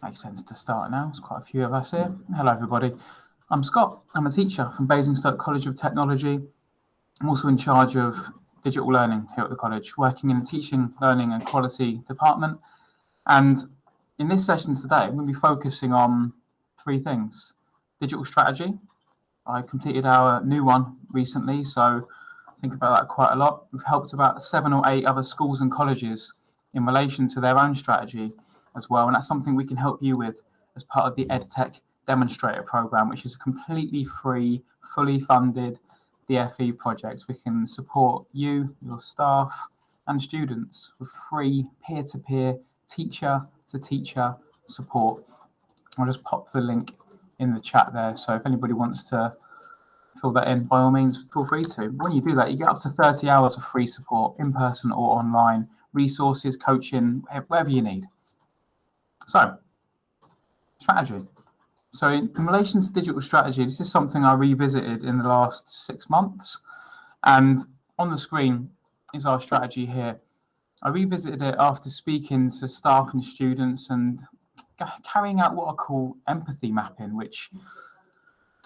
Makes sense to start now. There's quite a few of us here. Hello, everybody. I'm Scott. I'm a teacher from BCoT College of Technology. I'm also in charge of digital learning here at the college, working in the teaching, learning and quality department. And in this session today, I'm going to be focusing on three things. Digital strategy. I completed our new one recently, so think about that quite a lot. We've helped about 7 or 8 other schools and colleges in relation to their own strategy as well, and that's something we can help you with as part of the EdTech demonstrator program, which is a completely free, fully funded DFE project. We can support you, your staff and students with free peer-to-peer, teacher-to-teacher support. I'll just pop the link in the chat there, so if anybody wants to fill that in, by all means, feel free to. When you do that, you get up to 30 hours of free support, in person or online, resources, coaching, whatever you need. So, strategy. So in relation to digital strategy, this is something I revisited in the last 6 months. And on the screen is our strategy here. I revisited it after speaking to staff and students and carrying out what I call empathy mapping, which I'm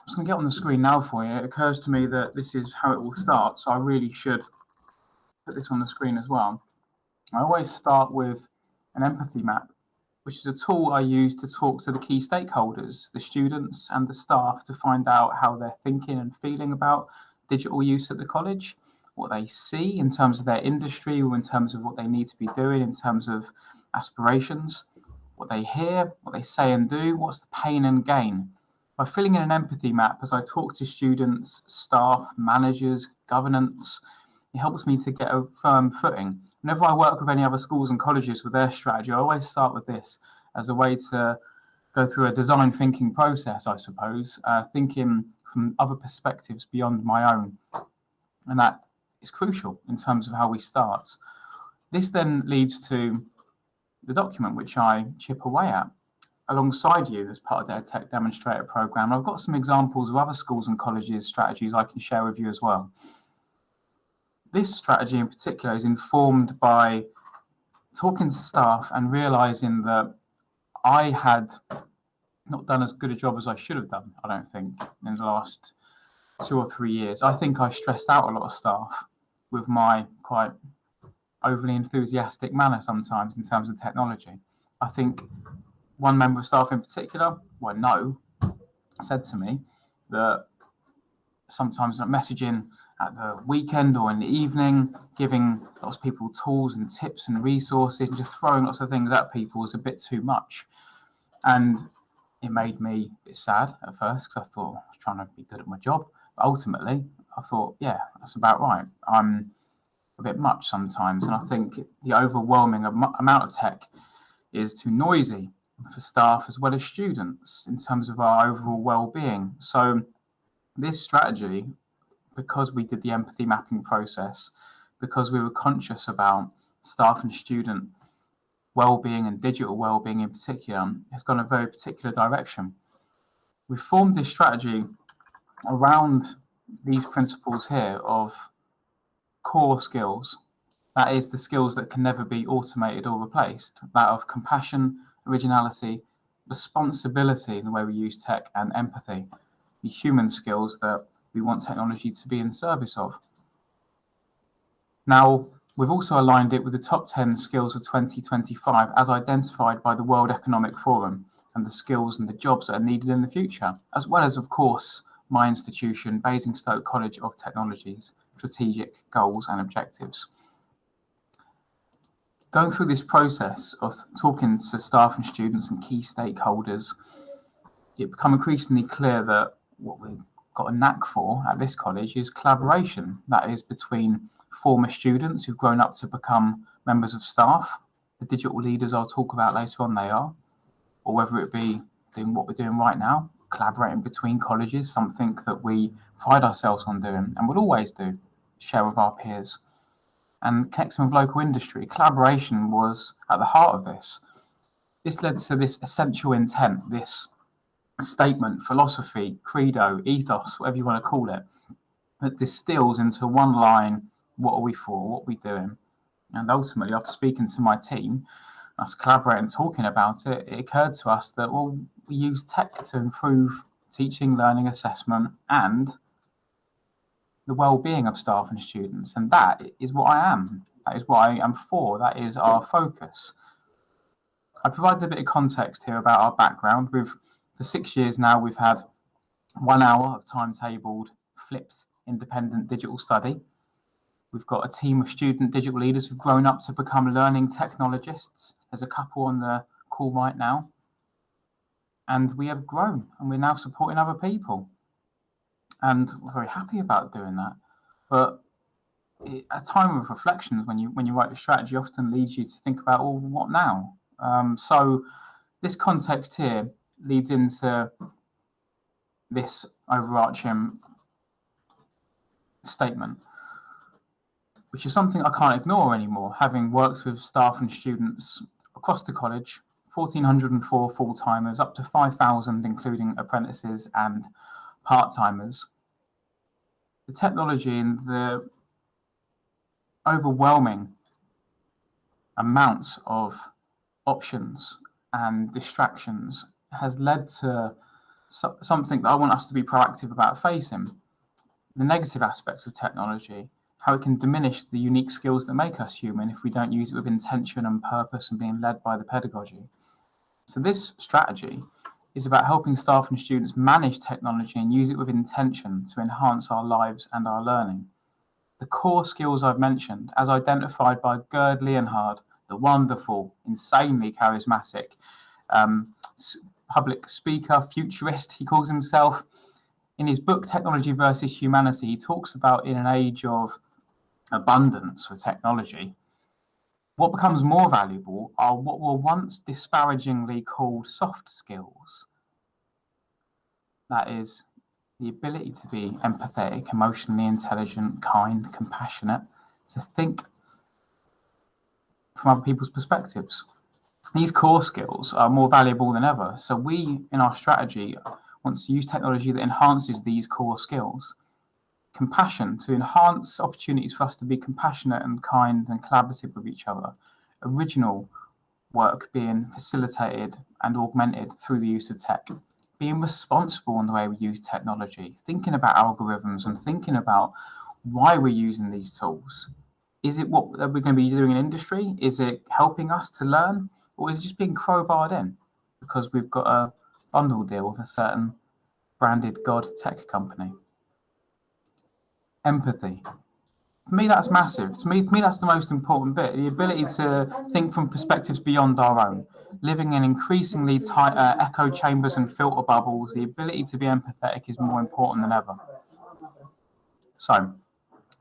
just going to get on the screen now for you. It occurs to me that this is how it will start, so I really should put this on the screen as well. I always start with an empathy map, which is a tool I use to talk to the key stakeholders, the students and the staff, to find out how they're thinking and feeling about digital use at the college, what they see in terms of their industry or in terms of what they need to be doing in terms of aspirations, what they hear, what they say and do, what's the pain and gain. By filling in an empathy map as I talk to students, staff, managers, governance, it helps me to get a firm footing. Whenever I work with any other schools and colleges with their strategy, I always start with this as a way to go through a design thinking process, I suppose, thinking from other perspectives beyond my own. And that is crucial in terms of how we start. This then leads to the document which I chip away at alongside you as part of their EdTech demonstrator program. I've got some examples of other schools and colleges strategies I can share with you as well. This strategy in particular is informed by talking to staff and realizing that I had not done as good a job as I should have done, I don't think, in the last 2 or 3 years. I think I stressed out a lot of staff with my quite overly enthusiastic manner sometimes in terms of technology. I think one member of staff in particular, said to me that sometimes messaging at the weekend or in the evening, giving lots of people tools and tips and resources and just throwing lots of things at people was a bit too much. And it made me a bit sad at first because I thought I was trying to be good at my job. But ultimately, I thought, yeah, that's about right. I'm a bit much sometimes. And I think the overwhelming amount of tech is too noisy for staff as well as students in terms of our overall well-being. So this strategy, because we did the empathy mapping process, because we were conscious about staff and student well-being and digital well-being in particular, has gone a very particular direction. We formed this strategy around these principles here of core skills. That is the skills that can never be automated or replaced. That of compassion, originality, responsibility in the way we use tech, and empathy. The human skills that we want technology to be in service of. Now, we've also aligned it with the top 10 skills of 2025 as identified by the World Economic Forum and the skills and the jobs that are needed in the future, as well as, of course, my institution, BCoT College of Technology's strategic goals and objectives. Going through this process of talking to staff and students and key stakeholders, it became increasingly clear that what we've got a knack for at this college is collaboration. That is between former students who've grown up to become members of staff, the digital leaders I'll talk about later on they are, or whether it be doing what we're doing right now, collaborating between colleges, something that we pride ourselves on doing and will always do, share with our peers. And connecting with local industry, collaboration was at the heart of this. This led to this essential intent, this statement, philosophy, credo, ethos, whatever you want to call it, that distills into one line, what are we for, what are we doing? And ultimately, after speaking to my team, us collaborating and talking about it, it occurred to us that, well, we use tech to improve teaching, learning, assessment, and the well-being of staff and students. And that is what I am. That is what I am for. That is our focus. I provided a bit of context here about our background. For 6 years now, we've had 1 hour of timetabled, flipped, independent digital study. We've got a team of student digital leaders who've grown up to become learning technologists. There's a couple on the call right now. And we have grown, and we're now supporting other people. And we're very happy about doing that. But a time of reflections when you write a strategy often leads you to think about, well, what now? So this context here leads into this overarching statement, which is something I can't ignore anymore, having worked with staff and students across the college, 1,404 full-timers, up to 5,000, including apprentices and part-timers. The technology and the overwhelming amounts of options and distractions has led to something that I want us to be proactive about facing. The negative aspects of technology, how it can diminish the unique skills that make us human if we don't use it with intention and purpose and being led by the pedagogy. So this strategy is about helping staff and students manage technology and use it with intention to enhance our lives and our learning. The core skills I've mentioned, as identified by Gerd Leonhard, the wonderful, insanely charismatic public speaker, futurist, he calls himself. In his book, Technology versus Humanity, he talks about in an age of abundance with technology, what becomes more valuable are what were once disparagingly called soft skills. That is the ability to be empathetic, emotionally intelligent, kind, compassionate, to think from other people's perspectives. These core skills are more valuable than ever. So we, in our strategy, want to use technology that enhances these core skills. Compassion, to enhance opportunities for us to be compassionate and kind and collaborative with each other. Original work being facilitated and augmented through the use of tech. Being responsible in the way we use technology, thinking about algorithms and thinking about why we're using these tools. Is it what we're going to be doing in industry? Is it helping us to learn? Or is it just being crowbarred in because we've got a bundle deal with a certain branded god tech company? Empathy. For me, that's massive. To me, that's the most important bit. The ability to think from perspectives beyond our own. Living in increasingly tight echo chambers and filter bubbles, the ability to be empathetic is more important than ever. So,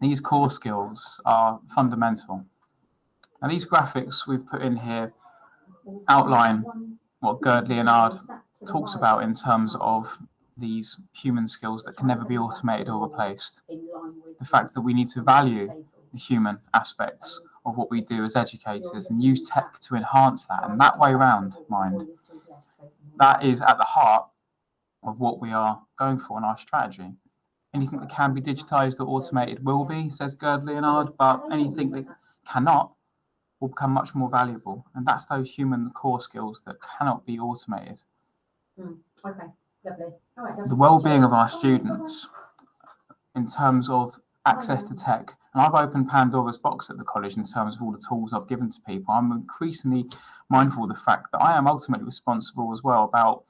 these core skills are fundamental. Now, these graphics we've put in here outline what Gerd Leonhard talks about in terms of these human skills that can never be automated or replaced. The fact that we need to value the human aspects of what we do as educators and use tech to enhance that, and that way around, mind. That is at the heart of what we are going for in our strategy. Anything that can be digitized or automated will be, says Gerd Leonhard, but anything that cannot will become much more valuable. And that's those human core skills that cannot be automated. Okay, lovely. All right, the well-being of our students in terms of access to tech. And I've opened Pandora's box at the college in terms of all the tools I've given to people. I'm increasingly mindful of the fact that I am ultimately responsible as well about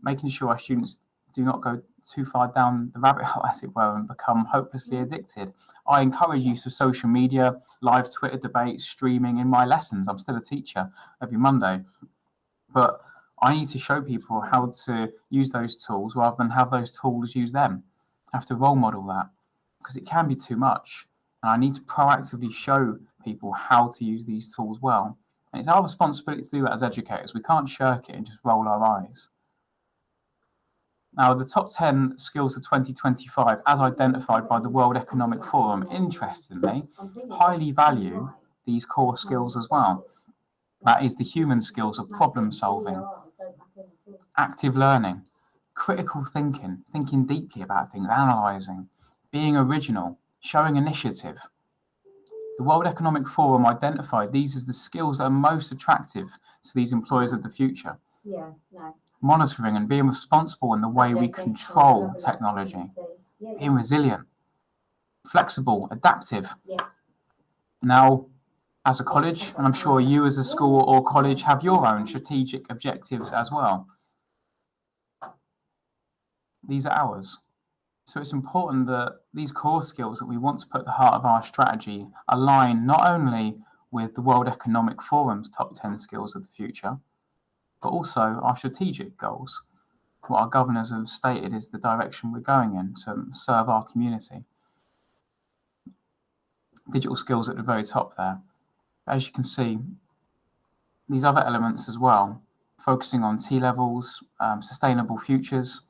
making sure our students do not go too far down the rabbit hole, as it were, and become hopelessly addicted. I encourage use of social media, live Twitter debates, streaming in my lessons. I'm still a teacher every Monday. But I need to show people how to use those tools rather than have those tools use them. I have to role model that because it can be too much. And I need to proactively show people how to use these tools well. And it's our responsibility to do that as educators. We can't shirk it and just roll our eyes. Now, the top 10 skills of 2025, as identified by the World Economic Forum, interestingly, highly value these core skills as well. That is the human skills of problem solving, active learning, critical thinking, thinking deeply about things, analysing, being original, showing initiative. The World Economic Forum identified these as the skills that are most attractive to these employers of the future. Yeah, no. Monitoring and being responsible in the way we control technology. Being resilient, flexible, adaptive. Yeah. Now, as a college, and I'm sure you as a school or college have your own strategic objectives as well. These are ours. So it's important that these core skills that we want to put at the heart of our strategy align not only with the World Economic Forum's top 10 skills of the future, but also our strategic goals. What our governors have stated is the direction we're going in to serve our community. Digital skills at the very top there. As you can see, these other elements as well, focusing on T-levels, sustainable futures,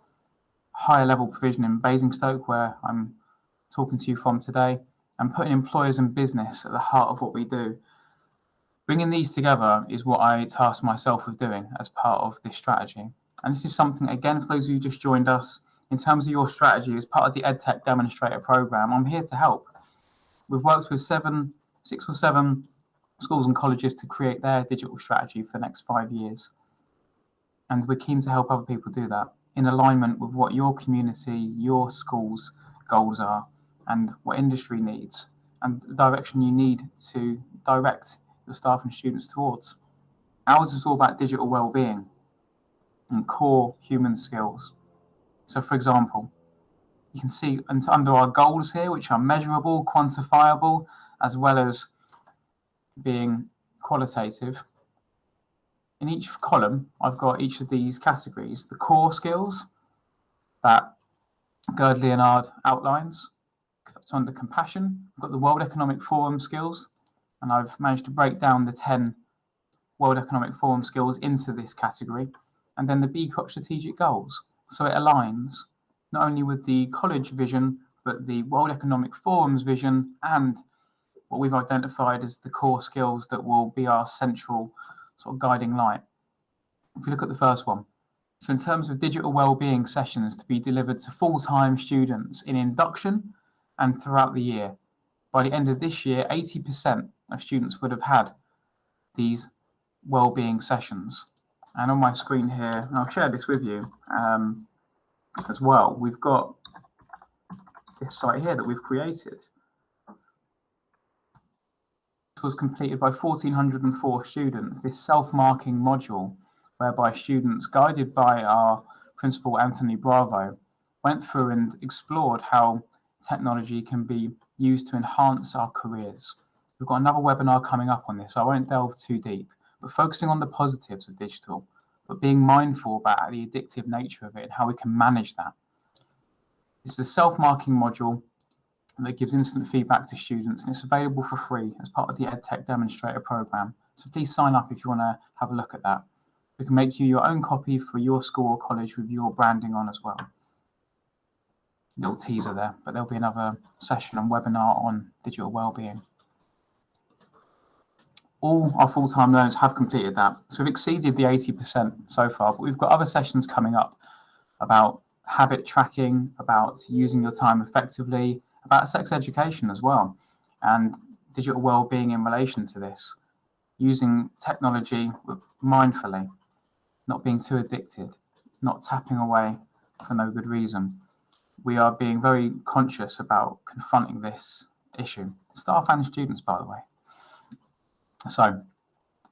higher level provision in Basingstoke, where I'm talking to you from today, and putting employers and business at the heart of what we do. Bringing these together is what I tasked myself with doing as part of this strategy. And this is something, again, for those of you who just joined us, in terms of your strategy, as part of the EdTech demonstrator program, I'm here to help. We've worked with 6 or 7 schools and colleges to create their digital strategy for the next 5 years. And we're keen to help other people do that in alignment with what your community, your school's goals are, and what industry needs, and the direction you need to direct your staff and students towards. Ours is all about digital well-being and core human skills. So, for example, you can see under our goals here, which are measurable, quantifiable, as well as being qualitative. In each column, I've got each of these categories. The core skills that Gerd Leonard outlines. So under compassion, I've got the World Economic Forum skills, and I've managed to break down the 10 World Economic Forum skills into this category. And then the BCoT strategic goals. So it aligns not only with the college vision, but the World Economic Forum's vision and what we've identified as the core skills that will be our central sort of guiding light. If we look at the first one, so in terms of digital wellbeing sessions to be delivered to full-time students in induction and throughout the year. By the end of this year, 80% of students would have had these wellbeing sessions. And on my screen here, and I'll share this with you as well, we've got this site here that we've created. It was completed by 1,404 students, this self-marking module, whereby students, guided by our principal Anthony Bravo, went through and explored how technology can be used to enhance our careers. We've got another webinar coming up on this, so I won't delve too deep, but focusing on the positives of digital, but being mindful about the addictive nature of it and how we can manage that. This is a self-marking module that gives instant feedback to students, and it's available for free as part of the EdTech demonstrator program. So please sign up if you want to have a look at that. We can make you your own copy for your school or college with your branding on as well. Little teaser there, but there'll be another session and webinar on digital wellbeing. All our full-time learners have completed that. So we've exceeded the 80% so far, but we've got other sessions coming up about habit tracking, about using your time effectively, about sex education as well, and digital well-being in relation to this, using technology mindfully, not being too addicted, not tapping away for no good reason. We are being very conscious about confronting this issue, staff and students, by the way. So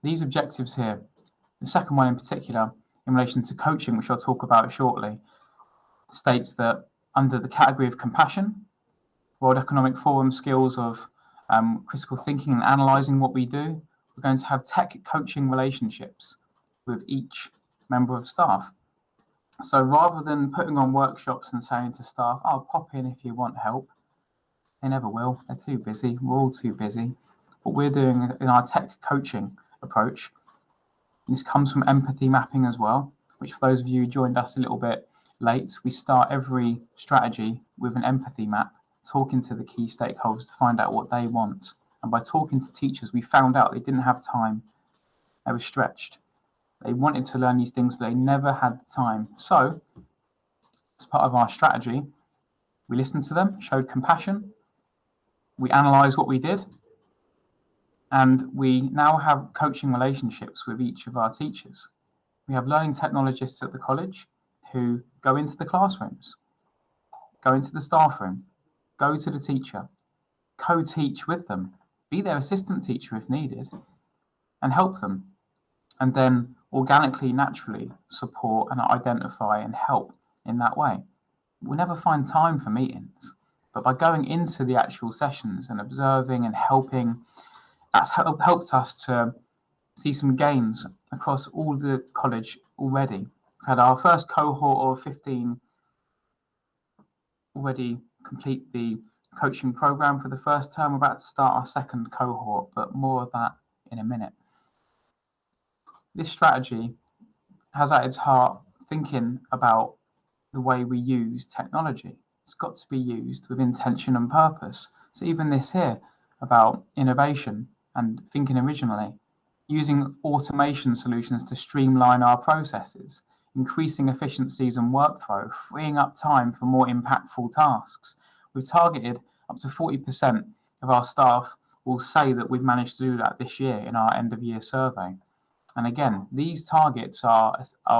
these objectives here, the second one in particular, in relation to coaching, which I'll talk about shortly, states that under the category of compassion, World Economic Forum skills of critical thinking and analysing what we do, we're going to have tech coaching relationships with each member of staff. So rather than putting on workshops and saying to staff, "Oh, pop in if you want help," they never will. They're too busy. We're all too busy. What we're doing in our tech coaching approach, this comes from empathy mapping as well, which for those of you who joined us a little bit late, we start every strategy with an empathy map, talking to the key stakeholders to find out what they want. And by talking to teachers, we found out they didn't have time. They were stretched. They wanted to learn these things, but they never had the time. So, as part of our strategy, we listened to them, showed compassion, we analysed what we did, And we now have coaching relationships with each of our teachers. We have learning technologists at the college who go into the classrooms, go into the staff room, go to the teacher, co-teach with them, be their assistant teacher if needed, and help them. And then organically, naturally support and identify and help in that way. We'll never find time for meetings, but by going into the actual sessions and observing and helping, that's helped us to see some gains across all the college already. We've had our first cohort of 15 already complete the coaching program for the first term. We're about to start our second cohort, but more of that in a minute. This strategy has at its heart thinking about the way we use technology. It's got to be used with intention and purpose. So even this here about innovation and thinking originally, using automation solutions to streamline our processes, increasing efficiencies and workflow, freeing up time for more impactful tasks. We've targeted up to 40% of our staff will say that we've managed to do that this year in our end of year survey. And again, these targets are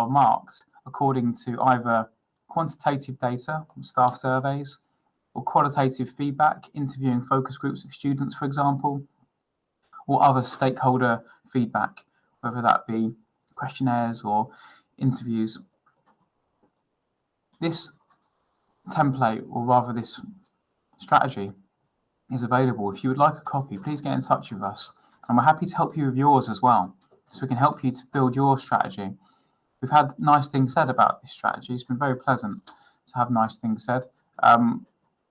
marked according to either quantitative data from staff surveys or qualitative feedback, interviewing focus groups of students, for example, or other stakeholder feedback, whether that be questionnaires or interviews. This template, or rather this strategy, is available. If you would like a copy, please get in touch with us. And we're happy to help you with yours as well, so we can help you to build your strategy. We've had nice things said about this strategy. It's been very pleasant to have nice things said.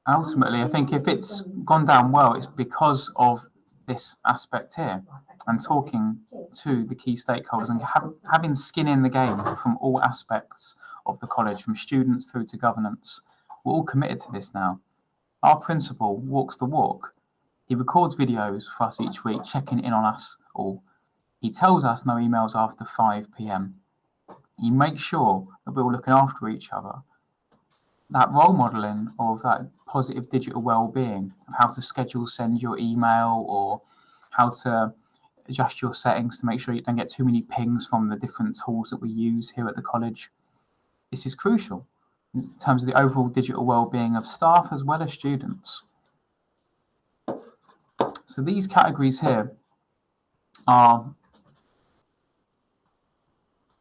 Ultimately, I think if it's gone down well, it's because of this aspect here and talking to the key stakeholders and having skin in the game from all aspects of the college, from students through to governance. We're all committed to this now. Our principal walks the walk. He records videos for us each week, checking in on us all. He tells us no emails after 5 p.m. He makes sure that we're all looking after each other. That role modeling of that positive digital well-being, of how to schedule, send your email, or how to adjust your settings to make sure you don't get too many pings from the different tools that we use here at the college. This is crucial in terms of the overall digital well-being of staff as well as students. So these categories here are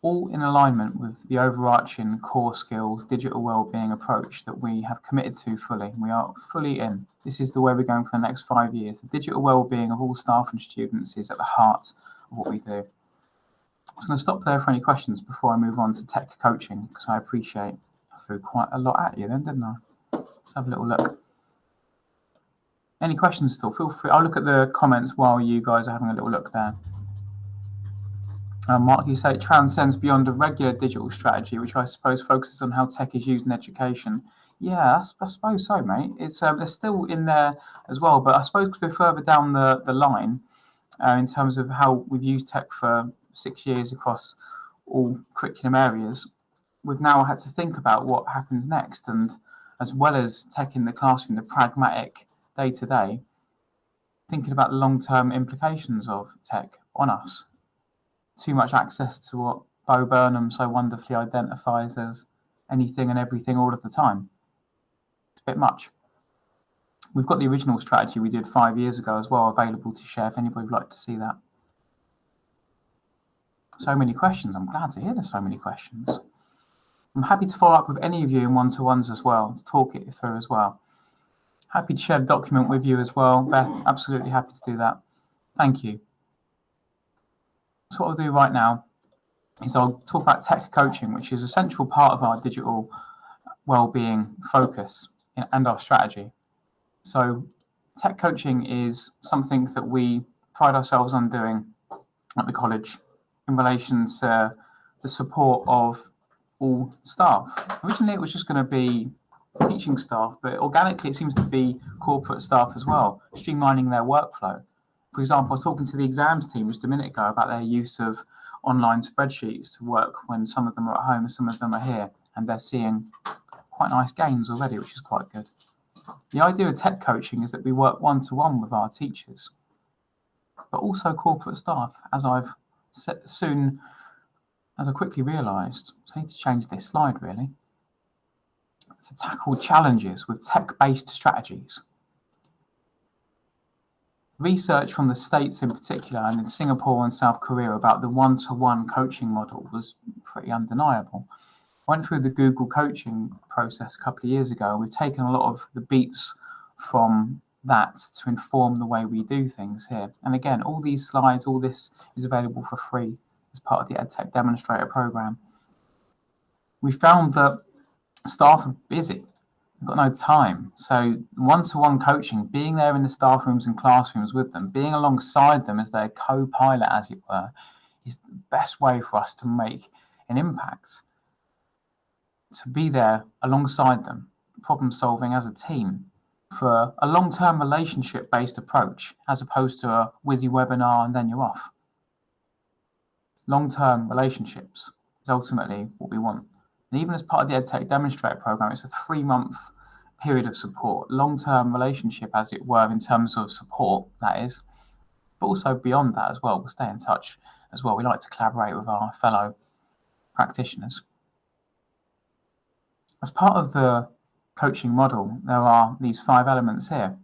all in alignment with the overarching core skills digital wellbeing approach that we have committed to fully. We are fully in. This is the way we're going for the next 5 years. The digital wellbeing of all staff and students is at the heart of what we do. I'm going to stop there for any questions before I move on to tech coaching, because I appreciate I threw quite a lot at you then, didn't I? Let's have a little look. Any questions still? Feel free. I'll look at the comments while you guys are having a little look there. Mark, you say it transcends beyond a regular digital strategy, which I suppose focuses on how tech is used in education. Yeah, I suppose so, mate. It's they're still in there as well, but I suppose because we're further down the line in terms of how we've used tech for 6 years across all curriculum areas, we've now had to think about what happens next, and as well as tech in the classroom, the pragmatic day-to-day, thinking about the long-term implications of tech on us. Too much access to what Bo Burnham so wonderfully identifies as anything and everything all of the time. It's a bit much. We've got the original strategy we did 5 years ago as well available to share if anybody would like to see that. So many questions. I'm glad to hear there's so many questions. I'm happy to follow up with any of you in one-to-ones as well, to talk it through as well. Happy to share the document with you as well. Beth, absolutely happy to do that. Thank you. So what I'll do right now is I'll talk about tech coaching, which is a central part of our digital well-being focus and our strategy. So tech coaching is something that we pride ourselves on doing at the college in relation to the support of all staff. Originally, it was just going to be teaching staff, but organically it seems to be corporate staff as well, streamlining their workflow. For example, I was talking to the exams team just a minute ago about their use of online spreadsheets to work when some of them are at home and some of them are here, and they're seeing quite nice gains already, which is quite good. The idea of tech coaching is that we work one-to-one with our teachers. but also corporate staff, as I quickly realised. So I need to change this slide really. To tackle challenges with tech-based strategies. Research from the States in particular, and in Singapore and South Korea, about the one-to-one coaching model was pretty undeniable. I went through the Google coaching process a couple of years ago, and we've taken a lot of the beats from that to inform the way we do things here. And again, all these slides, all this is available for free as part of the EdTech demonstrator program. We found that staff are busy. Got no time. So one-to-one coaching, being there in the staff rooms and classrooms with them, being alongside them as their co-pilot, as it were, is the best way for us to make an impact. To be there alongside them, problem solving as a team, for a long-term relationship-based approach, as opposed to a whizzy webinar and then you're off. Long-term relationships is ultimately what we want. And even as part of the EdTech demonstrator program, it's a 3-month period of support, long-term relationship, as it were, in terms of support, that is, but also beyond that as well. We'll stay in touch as well. We like to collaborate with our fellow practitioners. As part of the coaching model, there are these 5 elements here,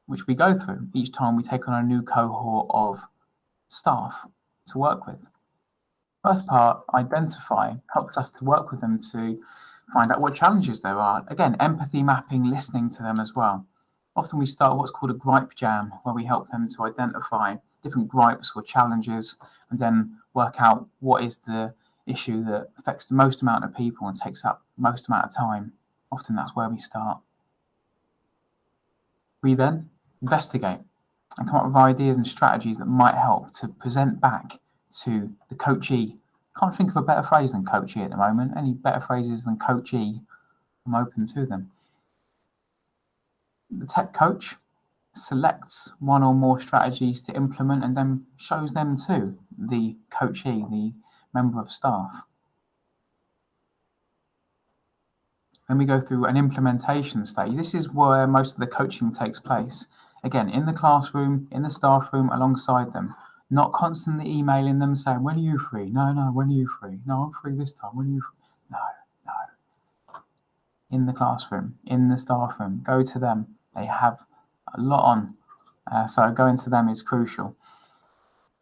which we go through each time we take on a new cohort of staff to work with. First part, identify, helps us to work with them to find out what challenges there are. Again, empathy mapping, listening to them as well. Often we start what's called a gripe jam, where we help them to identify different gripes or challenges and then work out what is the issue that affects the most amount of people and takes up the most amount of time. Often that's where we start. We then investigate and come up with ideas and strategies that might help to present back to the coachee. Can't think of a better phrase than coachee at the moment. Any better phrases than coachee, I'm open to them. The tech coach selects one or more strategies to implement and then shows them to the coachee, the member of staff. Then we go through an implementation stage. This is where most of the coaching takes place. Again, in the classroom, in the staff room, alongside them. Not constantly emailing them saying, when are you free? No, when are you free? No, I'm free this time. When are you free? No. In the classroom, in the staff room, go to them. They have a lot on, so going to them is crucial.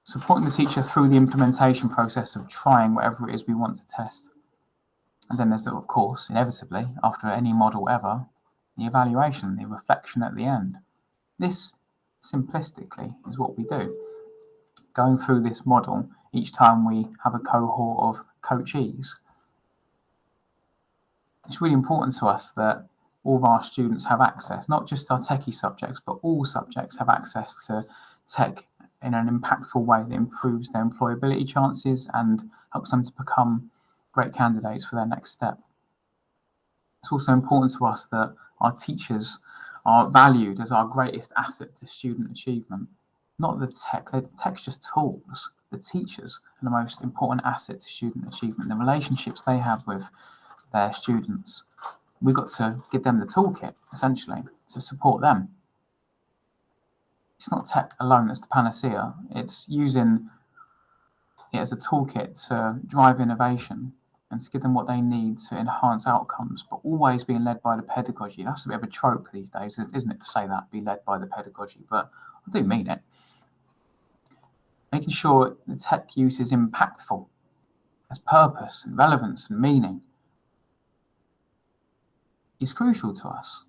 Supporting the teacher through the implementation process of trying whatever it is we want to test. And then there's, of course, inevitably, after any model ever, the evaluation, the reflection at the end. This, simplistically, is what we do. Going through this model each time we have a cohort of coachees. It's really important to us that all of our students have access, not just our techie subjects, but all subjects have access to tech in an impactful way that improves their employability chances and helps them to become great candidates for their next step. It's also important to us that our teachers are valued as our greatest asset to student achievement. Not the tech, the tech's just tools. The teachers are the most important asset to student achievement. The relationships they have with their students. We've got to give them the toolkit, essentially, to support them. It's not tech alone that's the panacea. It's using it as a toolkit to drive innovation and to give them what they need to enhance outcomes, but always being led by the pedagogy. That's a bit of a trope these days, isn't it, to say that, be led by the pedagogy, but I do mean it. Making sure the tech use is impactful, has purpose and relevance and meaning, is crucial to us.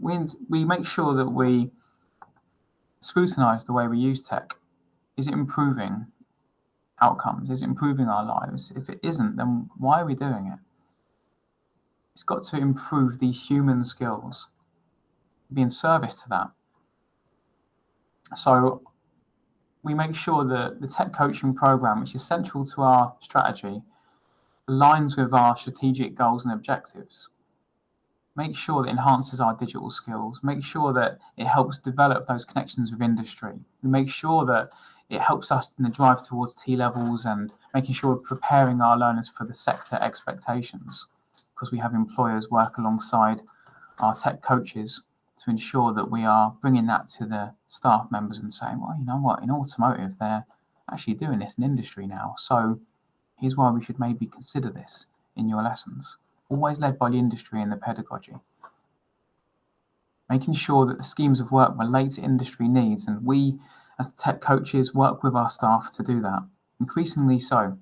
We make sure that we scrutinise the way we use tech. Is it improving outcomes? Is it improving our lives? If it isn't, then why are we doing it? It's got to improve these human skills, be in service to that. So we make sure that the tech coaching program, which is central to our strategy, aligns with our strategic goals and objectives. Make sure that it enhances our digital skills. Make sure that it helps develop those connections with industry. We make sure that it helps us in the drive towards T-levels and making sure we're preparing our learners for the sector expectations, because we have employers work alongside our tech coaches to to ensure that we are bringing that to the staff members and saying, well, you know what, in automotive, they're actually doing this in industry now. So here's why we should maybe consider this in your lessons. Always led by the industry and the pedagogy. Making sure that the schemes of work relate to industry needs, and we, as the tech coaches, work with our staff to do that, increasingly so.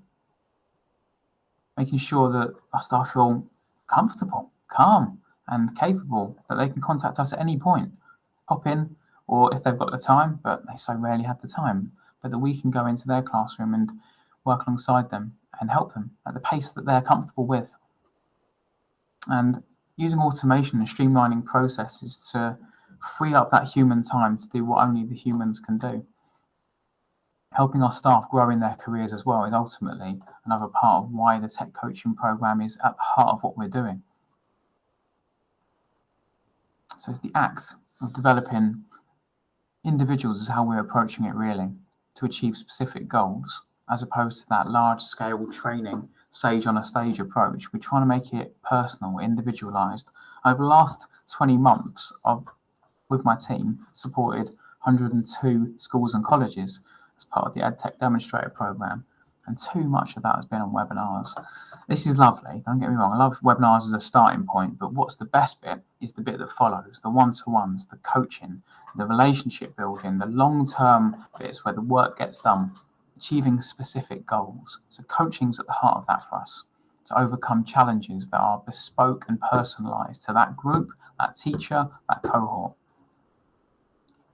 Making sure that our staff feel comfortable, calm, and capable, that they can contact us at any point, pop in, or if they've got the time, but they so rarely have the time, but that we can go into their classroom and work alongside them and help them at the pace that they're comfortable with. And using automation and streamlining processes to free up that human time to do what only the humans can do. Helping our staff grow in their careers as well is ultimately another part of why the tech coaching program is at the heart of what we're doing. So it's the act of developing individuals is how we're approaching it really, to achieve specific goals, as opposed to that large-scale training, sage on a stage approach. We're trying to make it personal, individualized. Over the last 20 months, I've, with my team, supported 102 schools and colleges as part of the EdTech demonstrator program, and too much of that has been on webinars. This is lovely, don't get me wrong, I love webinars as a starting point, but what's the best bit is the bit that follows, the one-to-ones, the coaching, the relationship building, the long-term bits where the work gets done, achieving specific goals. So coaching's at the heart of that for us, to overcome challenges that are bespoke and personalized to that group, that teacher, that cohort.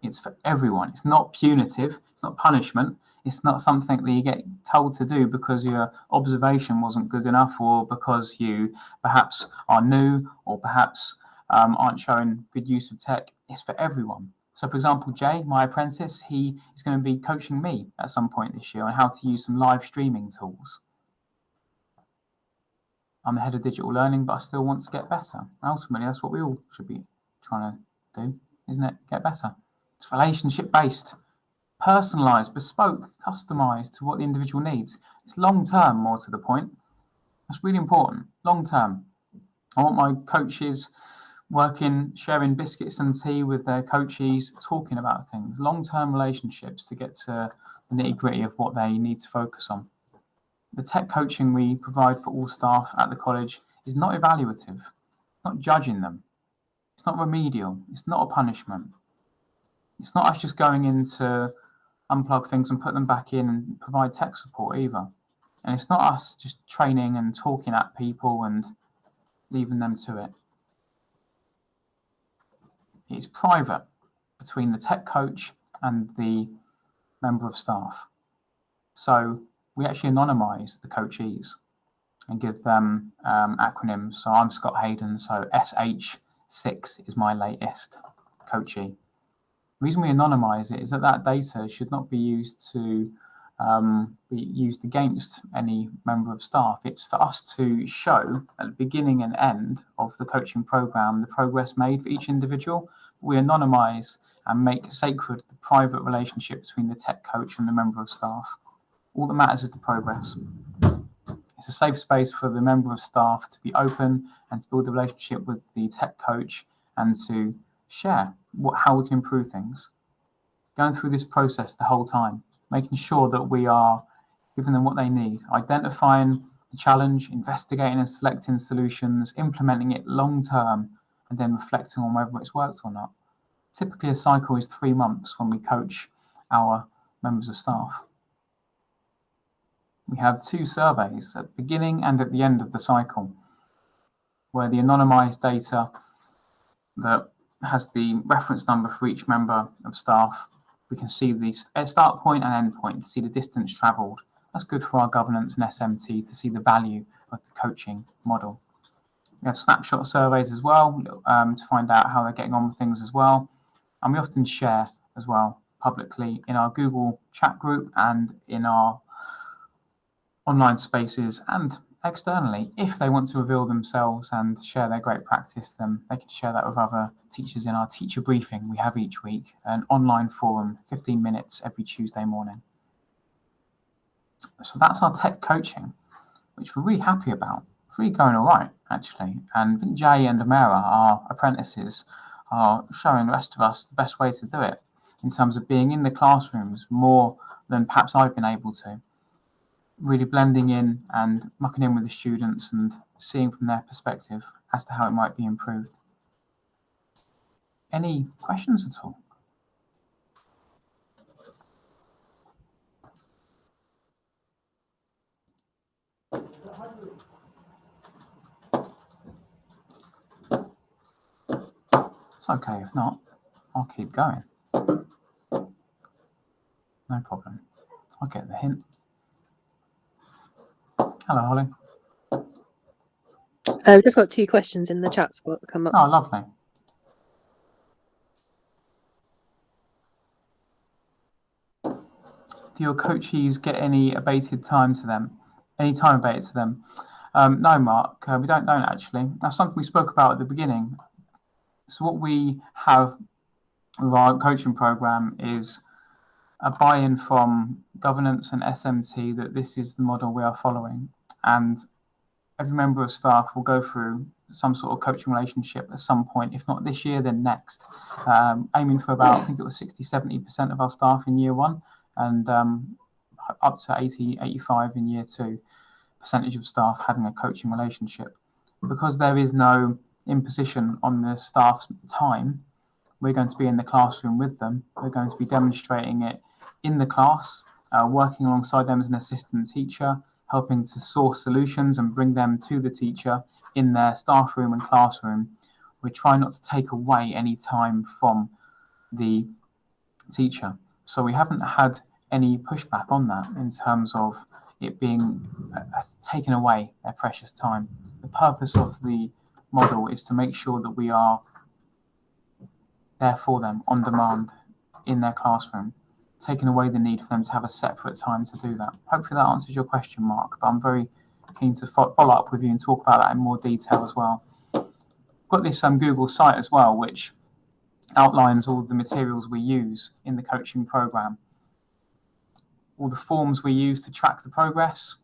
It's for everyone. It's not punitive. It's not punishment. It's not something that you get told to do because your observation wasn't good enough, or because you perhaps are new, or perhaps aren't showing good use of tech. It's for everyone. So, for example, Jay, my apprentice, he is going to be coaching me at some point this year on how to use some live streaming tools. I'm the head of digital learning, but I still want to get better. Ultimately, that's what we all should be trying to do, isn't it? Get better. It's relationship-based, personalised, bespoke, customised to what the individual needs. It's long-term, more to the point. That's really important, long-term. I want my coaches working, sharing biscuits and tea with their coaches, talking about things, long-term relationships to get to the nitty-gritty of what they need to focus on. The tech coaching we provide for all staff at the college is not evaluative, not judging them. It's not remedial. It's not a punishment. It's not us just going in to unplug things and put them back in and provide tech support either. And it's not us just training and talking at people and leaving them to it. It's private between the tech coach and the member of staff. So we actually anonymise the coachees and give them acronyms. So I'm Scott Hayden, so SH6 is my latest coachee. The reason we anonymise it is that that data should not be used to be used against any member of staff. It's for us to show at the beginning and end of the coaching program the progress made for each individual. We anonymise and make sacred the private relationship between the tech coach and the member of staff. All that matters is the progress. It's a safe space for the member of staff to be open and to build a relationship with the tech coach and to share how we can improve things. Going through this process the whole time, making sure that we are giving them what they need, identifying the challenge, investigating and selecting solutions, implementing it long term, and then reflecting on whether it's worked or not. Typically, a cycle is 3 months when we coach our members of staff. We have 2 surveys at the beginning and at the end of the cycle, where the anonymised data that has the reference number for each member of staff, we can see the start point and end point to see the distance travelled. That's good for our governance and SMT to see the value of the coaching model. We have snapshot surveys as well to find out how they're getting on with things as well. And we often share as well publicly in our Google chat group and in our online spaces and externally. If they want to reveal themselves and share their great practice, then they can share that with other teachers in our teacher briefing we have each week, an online forum, 15 minutes every Tuesday morning. So that's our tech coaching, which we're really happy about. It's really going all right, actually. And I think Jay and Amara, our apprentices, are showing the rest of us the best way to do it in terms of being in the classrooms more than perhaps I've been able to. Really blending in and mucking in with the students and seeing from their perspective as to how it might be improved. Any questions at all? It's okay if not, I'll keep going. No problem. I'll get the hint. Hello, Holly. I've just got 2 questions in the chat, Scott, come up. Oh, lovely. Do your coaches get any abated time to them? Any time abated to them? No, Mark, we don't actually. That's something we spoke about at the beginning. So what we have with our coaching program is a buy-in from governance and SMT that this is the model we are following. And every member of staff will go through some sort of coaching relationship at some point, if not this year, then next. Aiming for about, I think it was 60-70% of our staff in year 1 and up to 80-85 in year 2 percentage of staff having a coaching relationship. Because there is no imposition on the staff's time, we're going to be in the classroom with them. We're going to be demonstrating it in the class, working alongside them as an assistant teacher, helping to source solutions and bring them to the teacher in their staff room and classroom. We're trying not to take away any time from the teacher. So we haven't had any pushback on that in terms of it being taken away their precious time. The purpose of the model is to make sure that we are there for them on demand in their classroom, taking away the need for them to have a separate time to do that. Hopefully that answers your question, Mark, but I'm very keen to follow up with you and talk about that in more detail as well. Got this Google site as well, which outlines all the materials we use in the coaching program, all the forms we use to track the progress.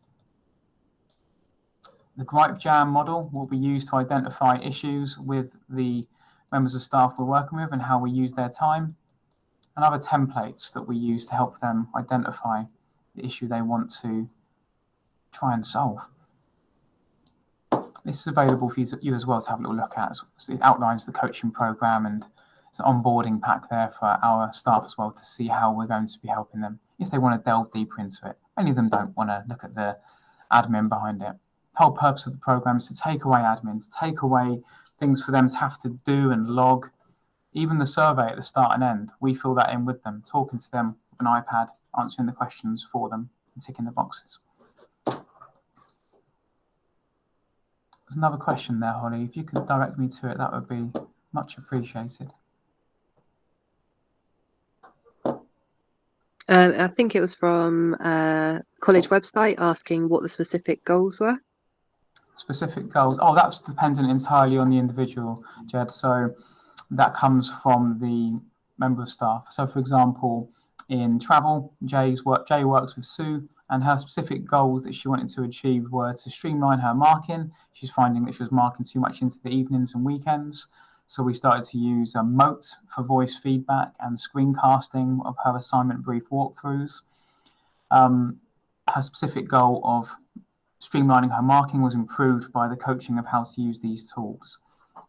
The gripe jam model will be used to identify issues with the members of staff we're working with and how we use their time, and other templates that we use to help them identify the issue they want to try and solve. This is available for you as well to have a little look at. So it outlines the coaching program and there's an onboarding pack there for our staff as well to see how we're going to be helping them if they want to delve deeper into it. Many of them don't want to look at the admin behind it. The whole purpose of the program is to take away admin, to take away things for them to have to do and log. Even the survey at the start and end, we fill that in with them, talking to them with an iPad, answering the questions for them and ticking the boxes. There's another question there, Holly. If you could direct me to it, that would be much appreciated. I think it was from a college website asking what the specific goals were. Specific goals? Oh, that's dependent entirely on the individual, Jed. So that comes from the member of staff. So, for example, in travel, Jay works with Sue, and her specific goals that she wanted to achieve were to streamline her marking. She's finding that she was marking too much into the evenings and weekends. So we started to use Moat for voice feedback and screencasting of her assignment brief walkthroughs. Her specific goal of streamlining her marking was improved by the coaching of how to use these tools.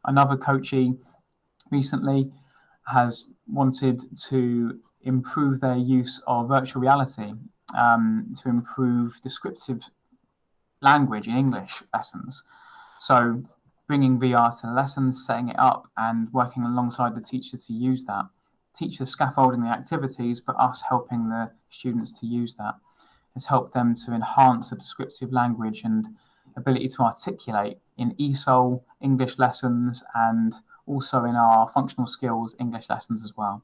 Another coachee recently has wanted to improve their use of virtual reality to improve descriptive language in English lessons. So bringing VR to the lessons, setting it up and working alongside the teacher to use that. Teachers scaffolding the activities, but us helping the students to use that. Has helped them to enhance the descriptive language and ability to articulate in ESOL English lessons and also in our functional skills English lessons as well.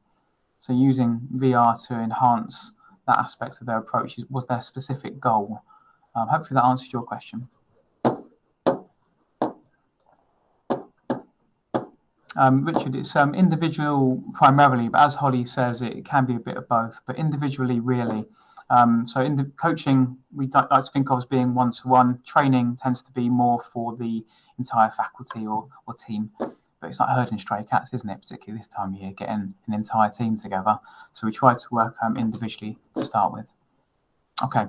So using VR to enhance that aspect of their approach was their specific goal. Hopefully that answers your question. Richard, it's individual primarily, but as Holly says, it can be a bit of both, but individually really. So in the coaching, we like to think of as being one-to-one. Training tends to be more for the entire faculty or team. but it's like herding stray cats, isn't it? Particularly this time of year, getting an entire team together. So we tried to work individually to start with. Okay,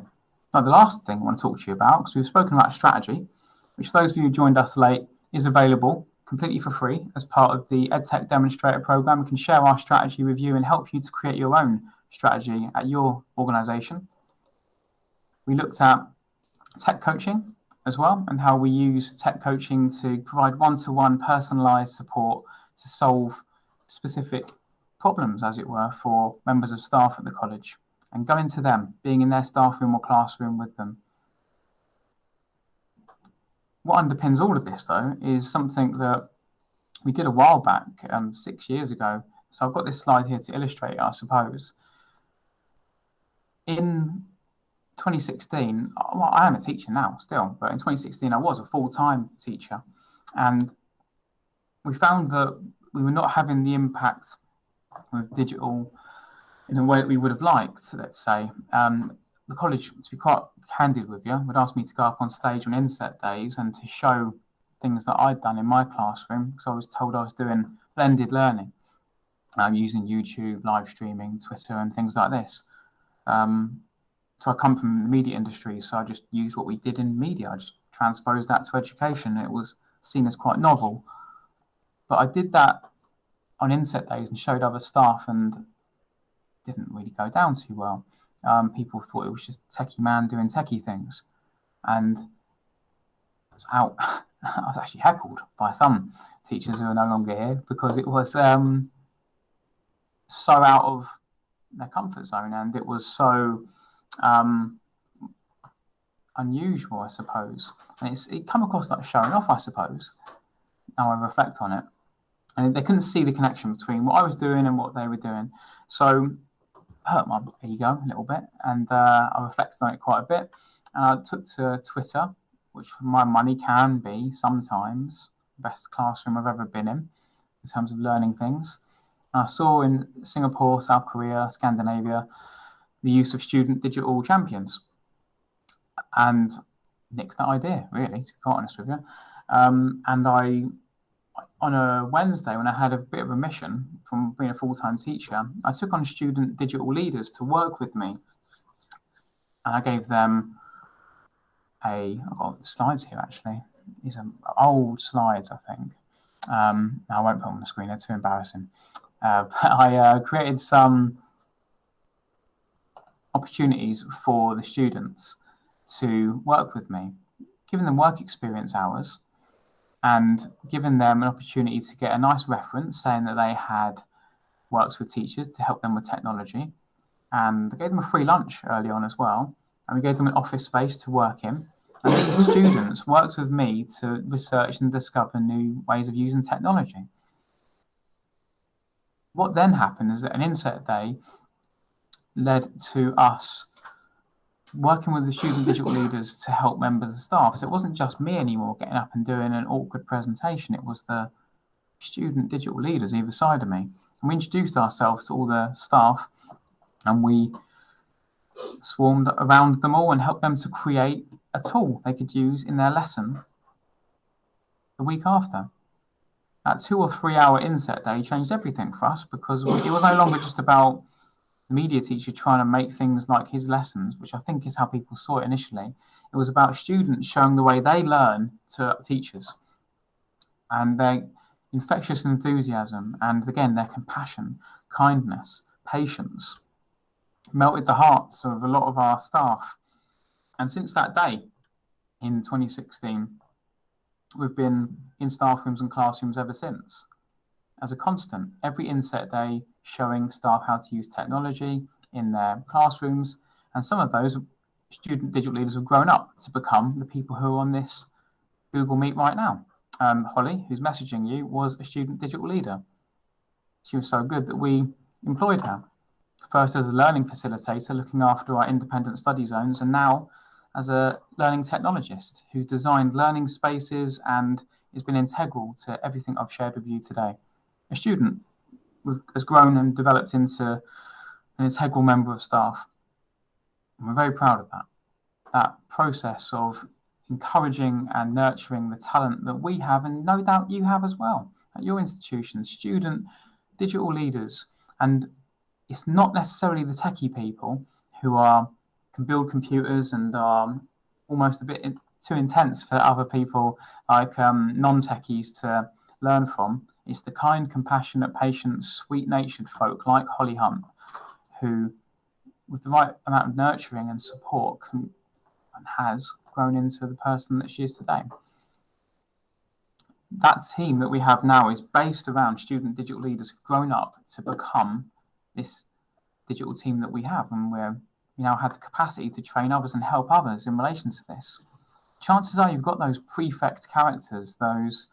now the last thing I want to talk to you about, because we've spoken about strategy, which for those of you who joined us late is available completely for free as part of the EdTech demonstrator program. We can share our strategy with you and help you to create your own strategy at your organization. We looked at tech coaching as well, and how we use tech coaching to provide one-to-one personalized support to solve specific problems, as it were, for members of staff at the college, and going to them, being in their staff room or classroom with them. What underpins all of this, though, is something that we did a while back, 6 years ago. So I've got this slide here to illustrate, I suppose. In 2016, well, I am a teacher now still, but in 2016 I was a full-time teacher, and we found that we were not having the impact with digital in a way that we would have liked, let's say. The college, to be quite candid with you, would ask me to go up on stage on inset days and to show things that I'd done in my classroom, because I was told I was doing blended learning, using YouTube, live streaming, Twitter and things like this. So I come from the media industry, so I just used what we did in media. I just transposed that to education. It was seen as quite novel. But I did that on inset days and showed other staff, and didn't really go down too well. People thought it was just techie man doing techie things. And I was out. I was actually heckled by some teachers who are no longer here, because it was so out of their comfort zone, and it was so unusual, I suppose. And it come across like showing off, I suppose, now I reflect on it. And they couldn't see the connection between what I was doing and what they were doing. So hurt my ego a little bit, and I reflected on it quite a bit. And I took to Twitter, which for my money can be sometimes the best classroom I've ever been in terms of learning things. And I saw in Singapore, South Korea, Scandinavia, the use of student digital champions, and nixed that idea, really, to be quite honest with you. And I, on a Wednesday, when I had a bit of a mission from being a full-time teacher, I took on student digital leaders to work with me, and I gave them I've got slides here actually. These are old slides, I think. I won't put them on the screen, they're too embarrassing. I created some opportunities for the students to work with me, giving them work experience hours and giving them an opportunity to get a nice reference saying that they had worked with teachers to help them with technology. And I gave them a free lunch early on as well. And we gave them an office space to work in. And these students worked with me to research and discover new ways of using technology. What then happened is that an inset day led to us working with the student digital leaders to help members of staff. So it wasn't just me anymore getting up and doing an awkward presentation. It was the student digital leaders either side of me. And we introduced ourselves to all the staff, and we swarmed around them all and helped them to create a tool they could use in their lesson the week after. That 2 or 3 hour inset day changed everything for us, because it was no longer just about the media teacher trying to make things like his lessons, which I think is how people saw it initially. It was about students showing the way they learn to teachers, and their infectious enthusiasm, and again, their compassion, kindness, patience melted the hearts of a lot of our staff. And since that day in 2016, we've been in staff rooms and classrooms ever since, as a constant, every inset day, showing staff how to use technology in their classrooms. And some of those student digital leaders have grown up to become the people who are on this Google Meet right now. Holly, who's messaging you, was a student digital leader. She was so good that we employed her, first as a learning facilitator looking after our independent study zones, and now as a learning technologist who's designed learning spaces and has been integral to everything I've shared with you today. A student has grown and developed into an integral member of staff. And we're very proud of that. That process of encouraging and nurturing the talent that we have, and no doubt you have as well at your institution, student digital leaders. And it's not necessarily the techie people who can build computers and are almost a bit too intense for other people like non-techies to learn from. It's the kind, compassionate, patient, sweet-natured folk like Holly Hunt who, with the right amount of nurturing and support, can and has grown into the person that she is today. That team that we have now is based around student digital leaders who've grown up to become this digital team that we have, and we now have the capacity to train others and help others in relation to this. Chances are you've got those prefect characters, those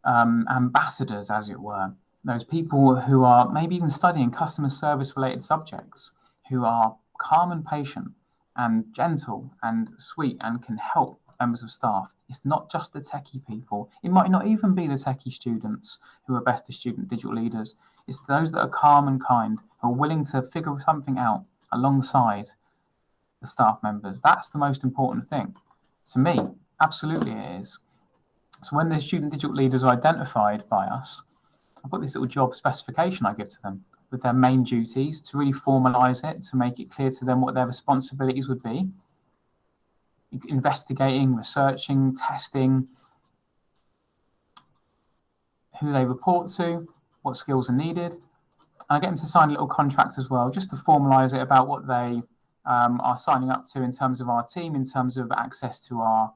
ambassadors, as it were, those people who are maybe even studying customer service related subjects, who are calm and patient and gentle and sweet and can help members of staff. It's not just the techie people. It might not even be the techie students who are best as student digital leaders. It's those that are calm and kind, who are willing to figure something out alongside the staff members. That's the most important thing. To me, absolutely it is. So when the student digital leaders are identified by us, I've got this little job specification I give to them with their main duties to really formalise it, to make it clear to them what their responsibilities would be. Investigating, researching, testing, who they report to, what skills are needed. And I get them to sign a little contract as well, just to formalise it about what they are signing up to in terms of our team, in terms of access to our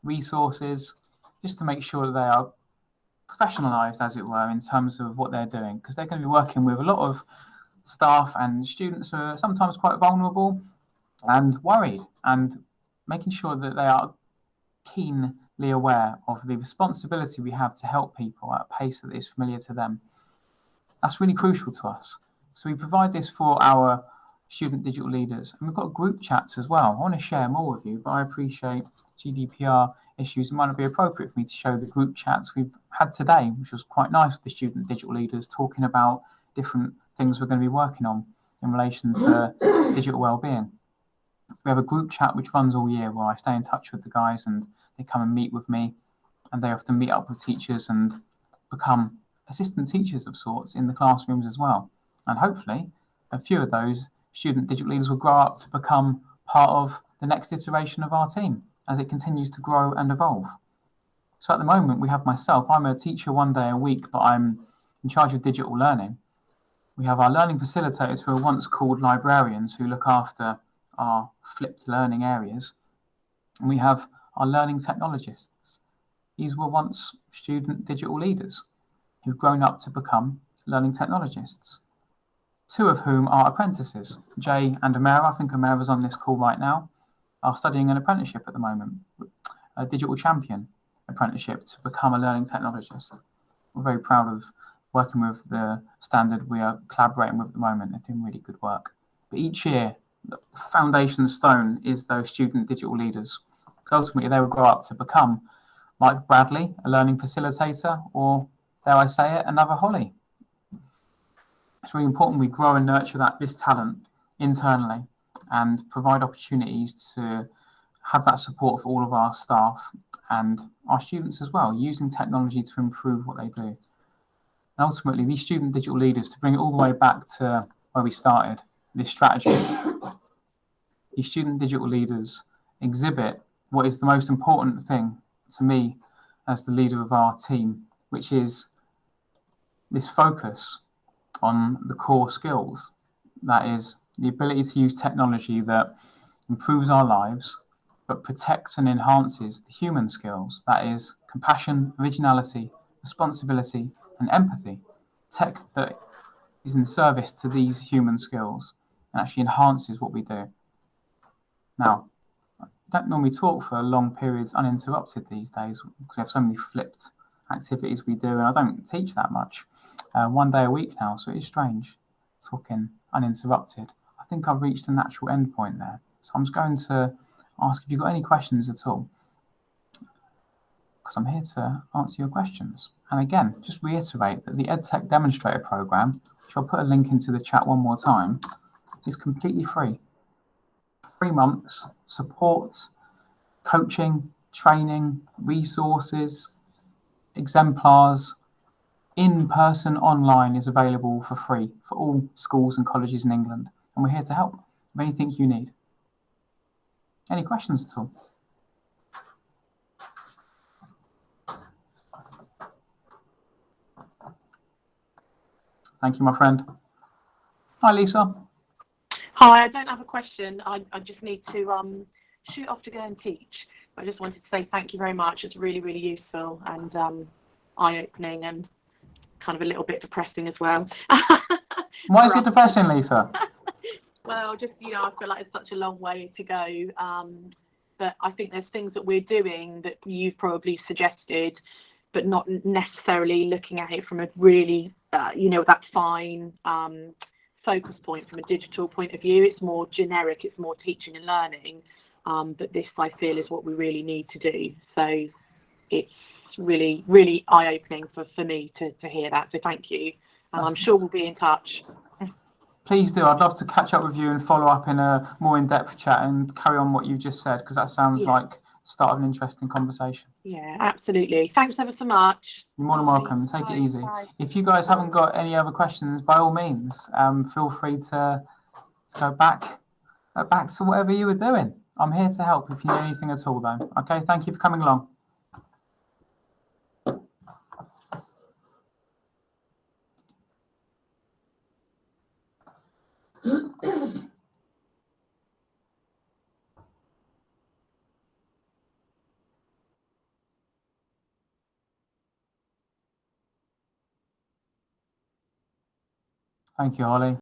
resources, just to make sure that they are professionalised, as it were, in terms of what they're doing, because they're going to be working with a lot of staff and students who are sometimes quite vulnerable and worried, and making sure that they are keenly aware of the responsibility we have to help people at a pace that is familiar to them. That's really crucial to us. So we provide this for our student digital leaders, and we've got group chats as well. I want to share more with you, but I appreciate GDPR issues. It might not be appropriate for me to show the group chats we've had today, which was quite nice with the student digital leaders talking about different things we're going to be working on in relation to digital wellbeing. We have a group chat which runs all year where I stay in touch with the guys and they come and meet with me, and they often meet up with teachers and become assistant teachers of sorts in the classrooms as well. And hopefully a few of those student digital leaders will grow up to become part of the next iteration of our team as it continues to grow and evolve. So at the moment we have myself, I'm a teacher 1 day a week, but I'm in charge of digital learning. We have our learning facilitators who are once called librarians, who look after our flipped learning areas. And we have our learning technologists. These were once student digital leaders who've grown up to become learning technologists, 2 of whom are apprentices. Jay and Amara, I think Amara's on this call right now, are studying an apprenticeship at the moment, a digital champion apprenticeship to become a learning technologist. We're very proud of working with the standard we are collaborating with at the moment. They're doing really good work. But each year, the foundation stone is those student digital leaders. So ultimately, they will grow up to become, like Bradley, a learning facilitator, or, dare I say it, another Holly. It's really important we grow and nurture this talent internally and provide opportunities to have that support for all of our staff and our students as well, using technology to improve what they do. And ultimately, these student digital leaders, to bring it all the way back to where we started, this strategy, these student digital leaders exhibit what is the most important thing to me as the leader of our team, which is this focus on the core skills. That is the ability to use technology that improves our lives, but protects and enhances the human skills. That is compassion, originality, responsibility, and empathy. Tech that is in service to these human skills and actually enhances what we do. Now, I don't normally talk for long periods uninterrupted these days because we have so many flipped activities we do, and I don't teach that much. 1 day a week now, so it is strange talking uninterrupted. I think I've reached a natural end point there. So I'm just going to ask if you've got any questions at all, because I'm here to answer your questions. And again, just reiterate that the EdTech demonstrator program, which I'll put a link into the chat one more time, is completely free. 3 months, supports coaching, training, resources, exemplars, in-person, online is available for free for all schools and colleges in England. And we're here to help with anything you need. Any questions at all? Thank you, my friend. Hi, Lisa. Hi, I don't have a question. I just need to shoot off to go and teach. I just wanted to say thank you very much. It's really, really useful and eye-opening and kind of a little bit depressing as well. Why is it depressing, Lisa? Well, just, I feel like it's such a long way to go. But I think there's things that we're doing that you've probably suggested, but not necessarily looking at it from a really, that fine focus point from a digital point of view. It's more generic, it's more teaching and learning. But this, I feel, is what we really need to do. So it's really, really eye-opening for me to hear that. So thank you. And I'm sure we'll be in touch. Please do. I'd love to catch up with you and follow up in a more in-depth chat and carry on what you've just said, because that sounds like the start of an interesting conversation. Yeah, absolutely. Thanks ever so much. You're more than welcome. Take it easy. Bye. If you guys haven't got any other questions, by all means, feel free to go back to whatever you were doing. I'm here to help if you need anything at all, though. Okay, thank you for coming along. Thank you, Holly.